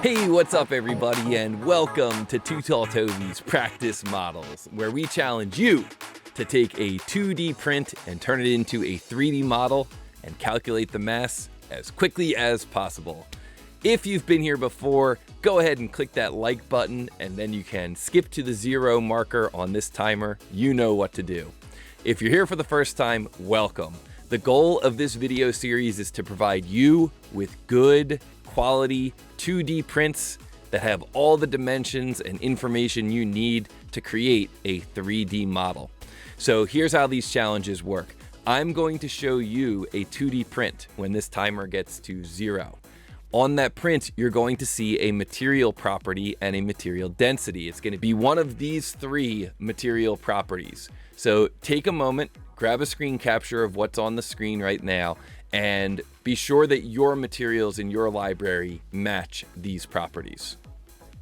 Hey, what's up everybody, and welcome to TooTallToby's Practice Models, where we challenge you to take a 2D print and turn it into a 3D model and calculate the mass as quickly as possible. If you've been here before, go ahead and click that like button, and then you can skip to the 0 marker on this timer. You know what to do. If you're here for the first time, welcome. The goal of this video series is to provide you with good quality 2D prints that have all the dimensions and information you need to create a 3D model. So here's how these challenges work. I'm going to show you a 2D print when this timer gets to 0. On that print, you're going to see a material property and a material density. It's going to be one of these 3 material properties. So take a moment, grab a screen capture of what's on the screen right now, and be sure that your materials in your library match these properties.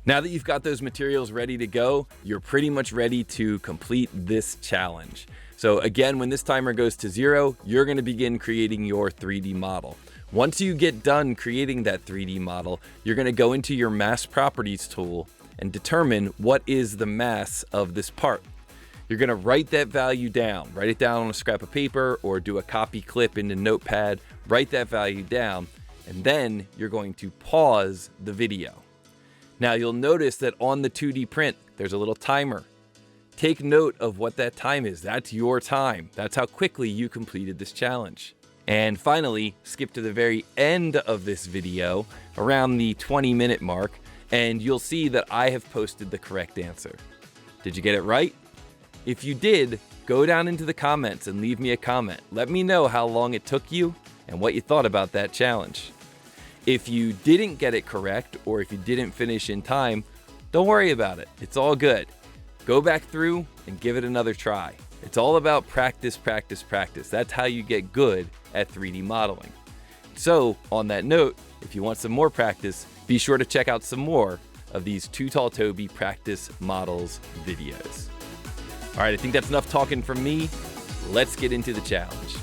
Now that you've got those materials ready to go, you're pretty much ready to complete this challenge. So again, when this timer goes to 0, you're going to begin creating your 3D model. Once you get done creating that 3D model, you're going to go into your mass properties tool and determine what is the mass of this part. You're going to write that value down. Write it down on a scrap of paper or do a copy clip into Notepad. Write that value down, and then you're going to pause the video. Now you'll notice that on the 2D print, there's a little timer. Take note of what that time is. That's your time. That's how quickly you completed this challenge. And finally, skip to the very end of this video, around the 20-minute mark, and you'll see that I have posted the correct answer. Did you get it right? If you did, go down into the comments and leave me a comment. Let me know how long it took you and what you thought about that challenge. If you didn't get it correct, or if you didn't finish in time, don't worry about it. It's all good. Go back through and give it another try. It's all about practice, practice, practice. That's how you get good at 3D modeling. So, on that note, if you want some more practice, be sure to check out some more of these TooTallToby practice models videos. All right, I think that's enough talking from me. Let's get into the challenge.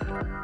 Thank you.